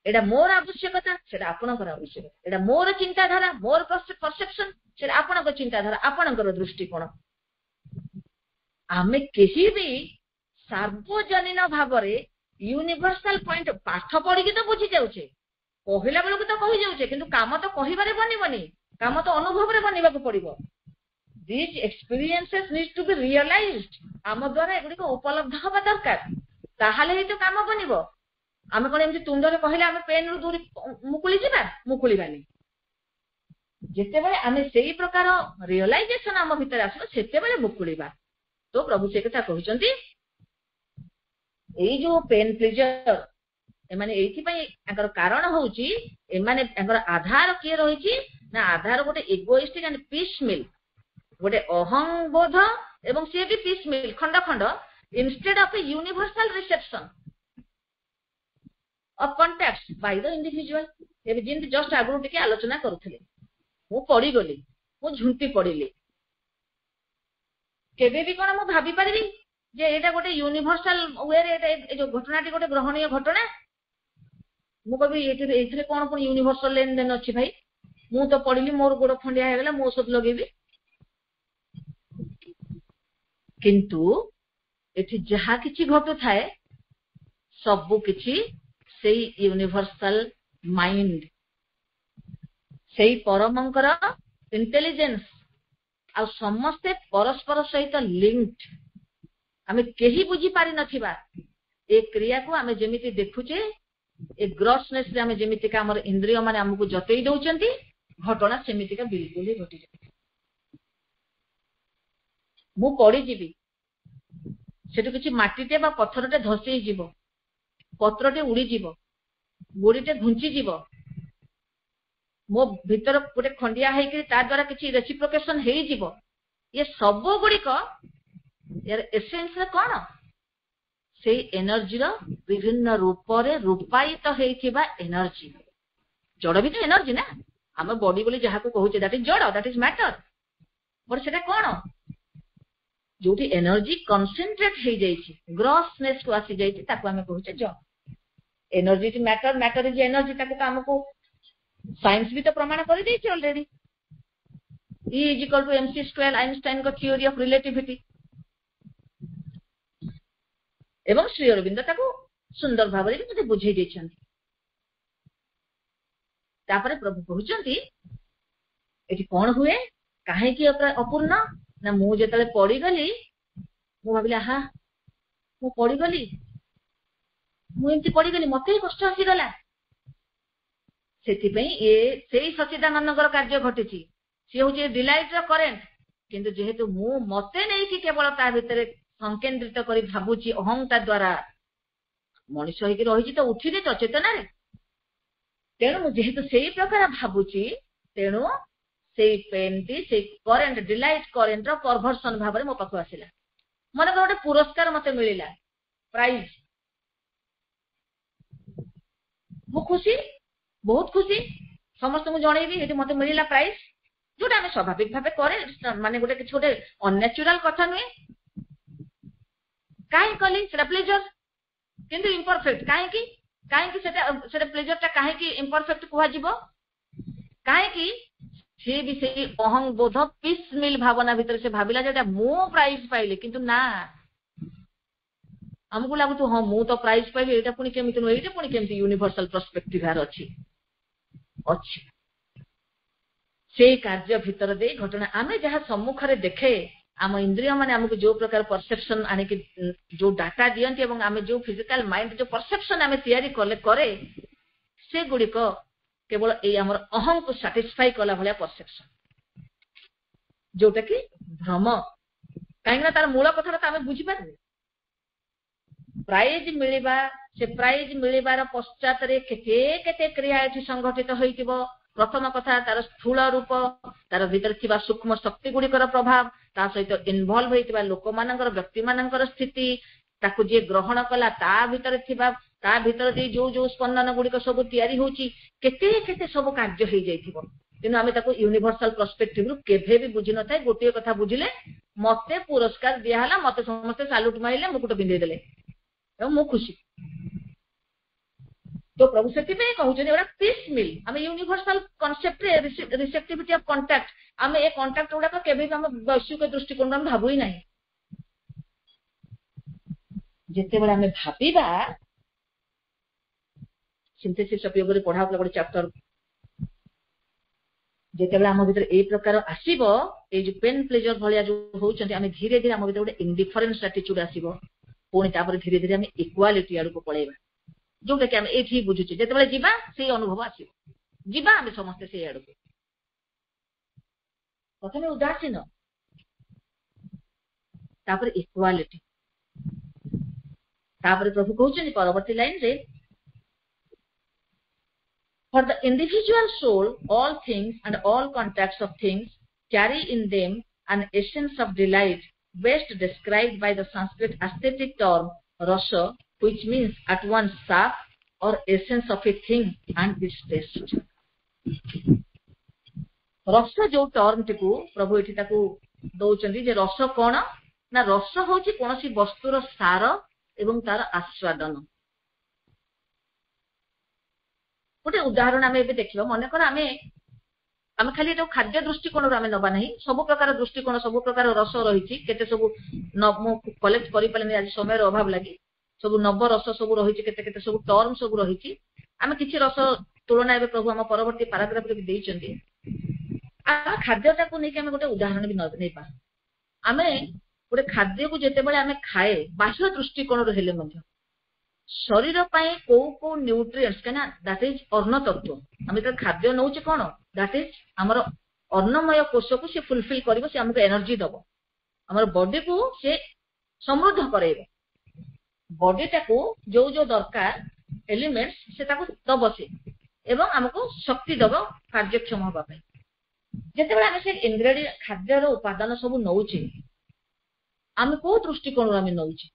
ଏଟା ମୋର ଆବଶ୍ୟକତା ସେଟା ଆପଣଙ୍କର ଆବଶ୍ୟକତା ଏଟା ମୋର ଚିନ୍ତାଧାରା ମୋର ପରସେପସନ ସେଟା ଆପଣଙ୍କ ଚିନ୍ତାଧାରା ଆପଣଙ୍କର ଦୃଷ୍ଟିକୋଣ ଆମେ କେହି ବି ସାର୍ବଜନୀନ ଭାବରେ ୟୁନିଭର୍ସାଲ ପଏଣ୍ଟ ପାଠ ପଢିକି ତ ବୁଝି ଯାଉଛେ କହିଲା ବେଳକୁ ତ କହି ଯାଉଛେ କିନ୍ତୁ କାମ ତ କହିବାରେ ବନିବନି କାମ ତ ଅନୁଭବରେ ବନିବାକୁ ପଡିବ ଦିସ୍ ଏକ୍ସପିରିଏନ୍ସେସ୍ ନିଡ୍ ଟୁ ବି ରିଅଲାଇଜ୍ଡ ଆମ ଦ୍ୱାରା ଏଗୁଡିକ ଉପଲବ୍ଧ ହବା ଦରକାର ତାହେଲେ ହିଁ ତ କାମ ବନିବ ଆମେ କଣ ଏମିତି ତୁଣ୍ଡରେ କହିଲେ ଆମେ ପେନ୍ ରୁ ଦୂରି ମୁକୁଳି ଯିବା ମୁକୁଳିବାନି ଯେତେବେଳେ ଆମେ ସେଇ ପ୍ରକାର ରିଅଲାଇଜେସନ ଆମ ଭିତରେ ଆସିବ ସେତେବେଳେ ମୁକୁଳିବା ତ ପ୍ରଭୁ ସେ କଥା କହିଛନ୍ତି ଏଇ ଯୋଉ ପେନ୍ ପ୍ଲେଜର ଏମାନେ ଏଇଥିପାଇଁ ତାଙ୍କର କାରଣ ହଉଛି ଏମାନେ ତାଙ୍କର ଆଧାର କିଏ ରହିଛି ନା ଆଧାର ଗୋଟେ ଇଗୋଇଷ୍ଟିକ ଆଣ୍ଡ ପିସମିଲ ଗୋଟେ ଅହଂବୋଧ ଏବଂ ସିଏ ବି ପିସମିଲ ଖଣ୍ଡ ଖଣ୍ଡ instead of a universal reception of contact by the individual ଏବେ ଯେମିତି ଜଷ୍ଟ ଆଗରୁ ଟିକେ ଆଲୋଚନା କରୁଥିଲେ ମୁଁ ପଡିଗଲି ମୁଁ ଝୁଣ୍ଟି ପଡିଲି କେବେ ବି କଣ ମୁଁ ଭାବି ପାରିବି ଯେ ଏଇଟା ଗୋଟେ ୟୁନିଭର୍ସାଲ ୱେରେ ଏଇ ଯୋଉ ଘଟଣାଟି ଗୋଟେ ଗ୍ରହଣୀୟ ଘଟଣା ମୁଁ କହିବି ଏଇଥିରେ କଣ ପୁଣି ୟୁନିଭର୍ସାଲ ଲେନ ଦେନ ଅଛି ଭାଇ ମୁଁ ତ ପଡିଲି ମୋର ଗୋଡ ଖଣ୍ଡିଆ ହେଇଗଲା ମୁଁ ଔଷଧ ଲଗେଇବି କିନ୍ତୁ ଏଠି ଯାହା କିଛି ଘଟୁଥାଏ ସବୁ କିଛି ସେଇ ୟୁନିଭର୍ସାଲ ମାଇଣ୍ଡ ସେଇ ପରମଙ୍କର ଇଣ୍ଟେଲିଜେନ୍ସ ଆଉ ସମସ୍ତେ ପରସ୍ପର ସହିତ ଲିଙ୍କ୍ଡ ଆମେ କେହି ବୁଝି ପାରିନଥିବା ଏ କ୍ରିୟାକୁ ଆମେ ଯେମିତି ଦେଖୁଛେ ए ग्रॉसनेस रे आमे जेमितिका हमर इंद्रिय माने हमकु जतई दउचंती घटना सेमितिका बिल्कुल ही घटी जाय मु पड़ी जीवी सेटु किछि माटीटे बा पत्थरटे धसई जीवो पत्रटे उड़ी जीवो गोड़ीटे घुंची जीवो मो भीतर गोटे खंडिया हेकि ता द्वारा किछि रेसिप्रोकेशन हेई जीवो ये सब गुड़ी को यार एसेंस रे कोन से एनर्जी रो विभिन्न रूप रे रूपायित हेइथिबा एनर्जी जड़ भी तो एनर्जी ना हम बॉडी बोली जहा को कहूचे दैट इज जड़ दैट इज मैटर बट सेटा कोन जोटी एनर्जी कंसंट्रेट हे जाईछि ग्रॉसनेस को आसी जाईछि ताको हमें कहूचे जड़ energy is matter matter is energy ताको हमको साइंस भी तो प्रमाण कर देछि already E is equal to mc square Einstein का थ्योरी ऑफ रिलेटिविटी एवं श्री अरविंद ताको सुंदर भाव रे मते बुझेई देछंती तापरे प्रभु कहउचंती एठी कोन हुए काहे कि अपूर्ण ना मु जेतले पड़ी गली मु भाबिला हा मु पड़ी गली मु एंती पड़ी गली मते कष्ट आसी गला सेति पई ए सेई सचिदानंदकर कार्य घटिछि सी हूँ डिलाइट करेन्ट किंतु जेहेतु मु मते नहीं कि केवल ता भितर संकेंद्रित करी भाबुची अहंता द्वारा मनीष होइकि रहिछि तो उठिले तो चेतना रे तेणु मु जेहेतु सेई प्रकार भाबुची तेणु सेई पेनटी सेई करेन्ट डिलाइट करेन्ट रो परवर्सन भाबरे मो पाखु आसिला मन को गोटे पुरस्कार मते मिलिला प्राइज मु खुशी बहुत खुशी समस्त मु जणेबी एठी मते मिलिला प्राइज जोटा हमें स्वाभाविक भावे करे माने गोटे किछ गोटे अननेचुरल कथा नुए काहे कली सेटा प्लेजर किंतु इम्परफेक्ट काहे कि सेटा प्लेजर ता काहे कि इम्परफेक्ट कुहा जीवो काहे कि से भी से अहं बोध पीस मिल भावना भीतर से भाबिला जेटा मो प्राइज पाइले किंतु ना हमकु लागु तो हां मु तो प्राइज पाइले एटा पुनी केमिति नो एटा पुनी केमिति यूनिवर्सल पर्सपेक्टिव हार अछि से कार्य भीतर दे घटना आमे जहाँ सम्मुख रे देखे आम इंद्रिय माने हमको जो प्रकार परसेप्शन आने की जो डाटा दियंती एवं आमे जो फिजिकल माइंड जो परसेप्शन आमे तैयारी कले करे से गुडी को केवल ए हमर अहं को सैटिस्फाई कला भलिया परसेप्शन जोटा कि भ्रम काहेना तार मूल कथा त आमे बुझी पारे प्राइज मिलिबा से प्राइज मिलिबार पश्चात रे केते केते क्रिया एठी संगठित होइतिबो प्रथम कथा तार स्थूल रूप तार भीतर थिबा सूक्ष्म शक्ति गुड़िकर प्रभाव ता सहित इन्वॉल्व होइतिबा लोक मानकर व्यक्ति मानकर स्थिति ताकू जे ग्रहण कला ता भीतर थिबा ता भीतर दे जो जो स्पंदन गुड़िक सब तैयारी होची केते केते सब कार्य हो जाइथिबो किनु आमे ताकू यूनिवर्सल पर्सपेक्टिव रु केभे भी बुझि न थाए गोटे कथा बुझिले मते पुरस्कार दिया हला मते समस्त सैल्यूट माइले मुकुट बिंदे देले ए मो खुशी तो प्रभु सेति पे कहउछन एरा पीस मिल हमें यूनिवर्सल कांसेप्ट रे रिसेप्टिविटी ऑफ कांटेक्ट हमें ए कांटेक्ट उडा को केबे हम वैश्विक दृष्टिकोण हम भाबु ही नहीं जेते बेला हमें भाबीबा सिंथेसिस ऑफ योग रे पढा गोटे चैप्टर जेते बेला हम भीतर ए प्रकार आसीबो ए जो पेन प्लेजर भलिया जो होउछन हमें धीरे धीरे हम भीतर गोटे इंडिफरेंस एटीट्यूड आसीबो पुणी तापर धीरे धीरे हमें इक्वालिटी आडू को पळेबा जोटा कि हम एठी बुझुचे जेते बेले जीवा से अनुभव आसीबो जीवा हम समस्त से आडू प्रथमे उदासीन तापर इक्वालिटी तापर प्रभु कहउछन परवर्ती लाइन रे for the individual soul all things and all contacts of things carry in them an essence of delight best described by the Sanskrit aesthetic term rasa which means at once sap or essence of a thing and its taste रस जो टर्म टिकु प्रभु एठी ताकू दउचंदी जे रस कोन ना रस होची कोनसी वस्तुर सार एवं तार आस्वादन गोटे उदाहरण आमे एबे देखिबा मने कर आमे खाली जो खाद्य दृष्टिकोण आमे नबा नहीं सब प्रकार दृष्टिकोण सब प्रकार रस रहिछि केते सब नव कलेक्ट करि पले आज समय रो अभाव लागि सब नव रस सब रहिछि केते केते सब टर्म सब रहिछि आमे किछि रस तुलना एबे प्रभु हम परवर्ती पैराग्राफ रे देइचंदी आ खाद्यटा को नहीं आमे गोटे उदाहरण भी नै पा आमे गोटे खाद्य को जेते बेले आमे खाए बाह्य दृष्टिकोण रो हेले मध्य शरीर पाई को न्यूट्रिएंट्स कहना दैट इज अन्न तत्व आम जो खाद्य नौचे कौन दैट इज आमर अन्नमय कोश को सी फुलफिल कर आमको एनर्जी दब आमर बॉडी को सी समृद्ध कर बॉडी टाको जो जो दरकार एलिमेंट्स से दब से एवं आमको शक्ति दब कार्यक्षम होगा जिते आम से इंग्रेडिएंट खाद्यर उपादान सब नौचे आम को दृष्टिकोण आम नौचे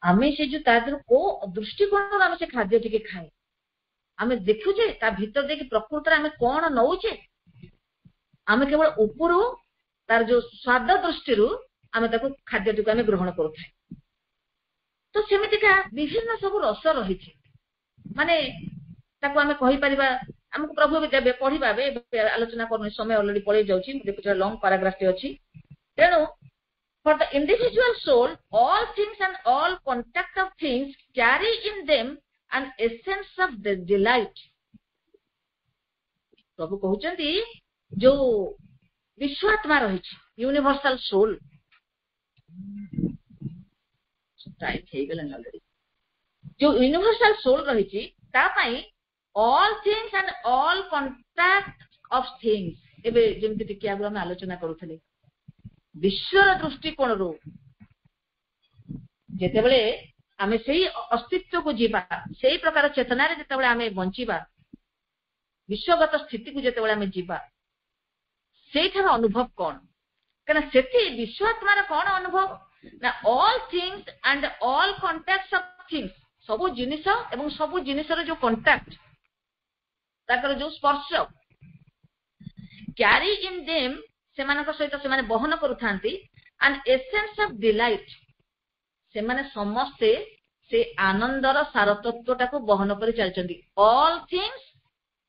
आम से जो तादर को दृष्टिकोण आम से खाद्य टी खाए आम देखुचे ता भीतर देखिए प्रकृत आम कौन नौचे आम केवल ऊपर तार जो स्वाद दृष्टि आम खाद्य टी आम ग्रहण करें तो सेमितिका विभिन्न सब रस रही माने आम कहीपर आमको प्रभु भी देवे पढ़ा आलोचना कर समय अलरेडी पड़े जाऊँगी लंग पाराग्राफ अच्छी तेणु for the individual soul all things and all contact of things carry in them an essence of the delight प्रभु कहते जो विश्वात्मा रही यूनिवर्सल सोल जो यूनिवर्सल सोल रही all things and all contact of things एबे जेमति टिके आगु हम आलोचना करूथले विश्वर दृष्टिकोण रो जेतेबेले आमे सेही अस्तित्व को जीवा सेही प्रकार चेतना रे जेतेबेले आमे बंचीबा विश्वगत स्थिति को जेतेबेले आमे जीवा सेठार अनुभव कोन कना सेठी विश्वात्मा रे कोन अनुभव ना all things and all contacts of things सब जिनिस एवं सब जिनिस रे जो कांटेक्ट ताकर जो स्पर्श कैरी इन देम से सहित से बहन करुथांती एंड एसेंस ऑफ डिलाइट से समस्ते से आनंदर सारतत्व टाको बहन कर चलचंदी all things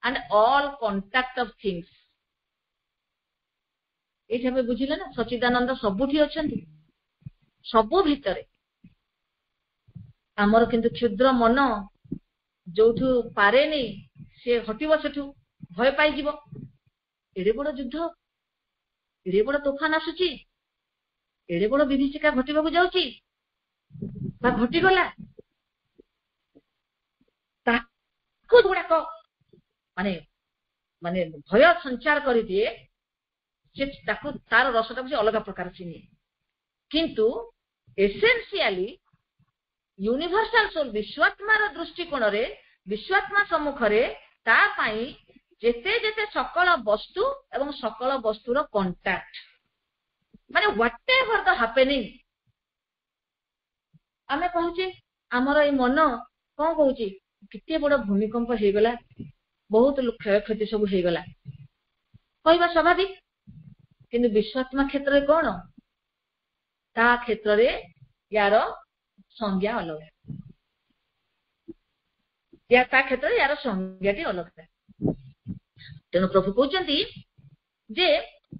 and all contact of things ये बुझिले ना सच्चिदानंद सबुठी अछंती सबु भितरे आमर किंतु क्षुद्र मन जोठू पारेनी से हटिब सेठू भय पाई जीवो एडे बड़ युद्ध एडे बड़ तोफान आसुची एडे बड़ विभीषिका घटिबा को जाउची बा घटिगला ताको गुड़ाक माने माने भय संचार कर दिए से ताको तार रसटा से अलग प्रकार चिनी किंतु एसेंशियली यूनिवर्सल सोल विश्वात्मार दृष्टिकोण रे विश्वात्मा सम्मुख रे ता पाई जेते जेते सकल वस्तु एवं सकल वस्तुर कांटेक्ट माने व्हाटएवर द हैपनिंग आमे कहूची हमर ए मन कोन कहूची किते बड़ भूमिकंप हे गला बहुत क्षय क्षति सब हे गला कहबा स्वाभाविक किंतु विश्वात्मा क्षेत्र रे कोन ता क्षेत्र रे यार संज्ञा अलग या ता क्षेत्र यार संज्ञाटी अलग है तेणु प्रभु कहते जे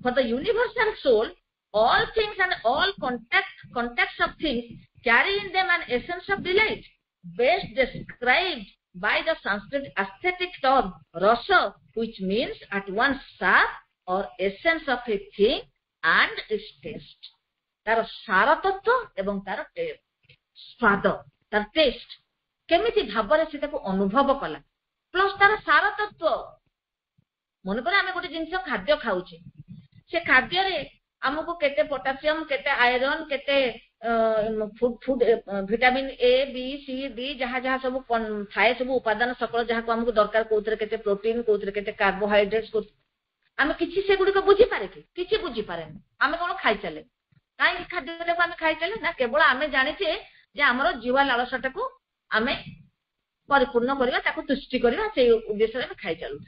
for the universal soul all things and all contacts of things carry in them an essence of delight best described by the Sanskrit aesthetic term rasa which means at once sap or essence of a thing and its taste तार सार तत्व एवं तार स्वाद तार टेस्ट केमिति भाबरे से ताको अनुभव कला प्लस तार सार तत्व मन कर आमे गोटे जिंस खाद्य खाउचे से खाद्य रे हमको केते पोटासियम केते आयरन केते food vitamin A B C D जहाँ जहाँ सब थाए सब उपादान सकल जहाँ को हमको दरकार कोथरे केते प्रोटीन कोथरे केते कार्बोहाइड्रेट्स को आमे किछि से गुडी को बुझी पारे किछि बुझी पारे आमे कोन खाइ चले काई खाद्य को आमे खाइ चले ना केवल आमे जानि छे जे हमरो जीवा लालसाटा को आमे परिपूर्ण करबा ताको तुष्टि करबा से उद्देश्य रे खाइ चलु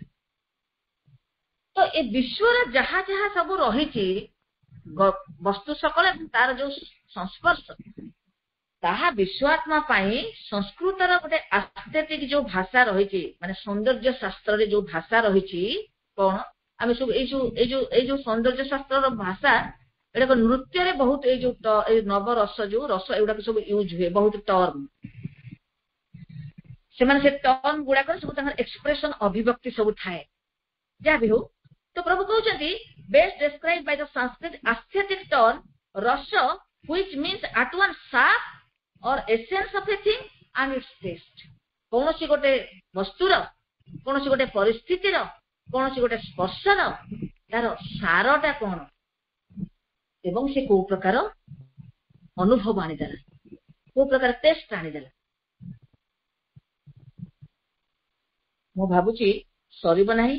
तो ए विश्व रे जहाँ जहाँ सब रही वस्तु सकल तार जो संस्पर्श ताहा विश्वात्मा पाई संस्कृतर गोटे एस्थेटिक जो भाषा रही माने सौंदर्य शास्त्र रे जो भाषा रही कौन आम सब जो सौंदर्य शास्त्र भाषा एटा नृत्य रे बहुत ए जो नव रस जो रस एगुड़ा सब यूज हुए बहुत टर्म से टर्म गुड़ाक सब एक्सप्रेशन अभिव्यक्ति सब थाए जहाँ भी हो तो प्रभु कहते best describe by the Sanskrit aesthetic term rasa which means at one sap or essence of a thing and its taste. କୌଣସି ଗୋଟେ ବସ୍ତୁର, କୌଣସି ଗୋଟେ ପରିସ୍ଥିତିର, କୌଣସି ଗୋଟେ ସ୍ପର୍ଶର ତାର ସାରଟା କଣ ଏବଂ ସେ କୋଉ ପ୍ରକାର ଅନୁଭବ ଆଣିଦେଲା, କୋଉ ପ୍ରକାର ଟେଷ୍ଟ ଆଣିଦେଲା। ମୁଁ ଭାବୁଛି ସରିବ ନାହିଁ,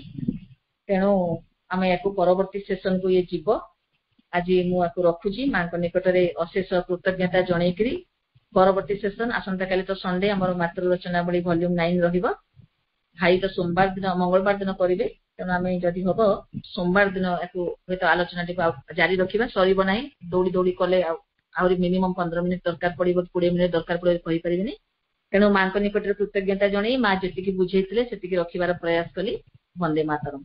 ତେଣୁ ଆମେ ୟାକୁ ପରବର୍ତ୍ତୀ ସେସନକୁ ଇଏ ଯିବ। ଆଜି ମୁଁ ୟାକୁ ରଖୁଛି, ମାଙ୍କ ନିକଟରେ ଅଶେଷ କୃତଜ୍ଞତା ଜଣେଇକିରି ପରବର୍ତ୍ତୀ ସେସନ ଆସନ୍ତାକାଲି ତ ସଣ୍ଡେ ଆମର ମାତୃ ରଚନାବଳୀ ଭଲ୍ୟୁମ 9 ରହିବ। ଭାଇ ତ ସୋମବାର ଦିନ ମଙ୍ଗଳବାର ଦିନ କରିବେ, ତେଣୁ ଆମେ ଯଦି ହବ ସୋମବାର ଦିନ ୟାକୁ ହୁଏତ ଆଲୋଚନାଟିକୁ ଜାରି ରଖିବା। ସରିବ ନାହିଁ, ଦୌଡ଼ି ଦୌଡ଼ି କଲେ ଆହୁରି ମିନିମମ୍ 15 ମିନିଟ୍ ଦରକାର ପଡିବ, 20 ମିନିଟ୍ ଦରକାର ପଡିବ କହିପାରିବିନି। ତେଣୁ ମାଙ୍କ ନିକଟରେ କୃତଜ୍ଞତା ଜଣେଇ ମା ଯେତିକି ବୁଝେଇଥିଲେ ସେତିକି ରଖିବାର ପ୍ରୟାସ କଲି। ବନ୍ଦେ ମାତରମ୍।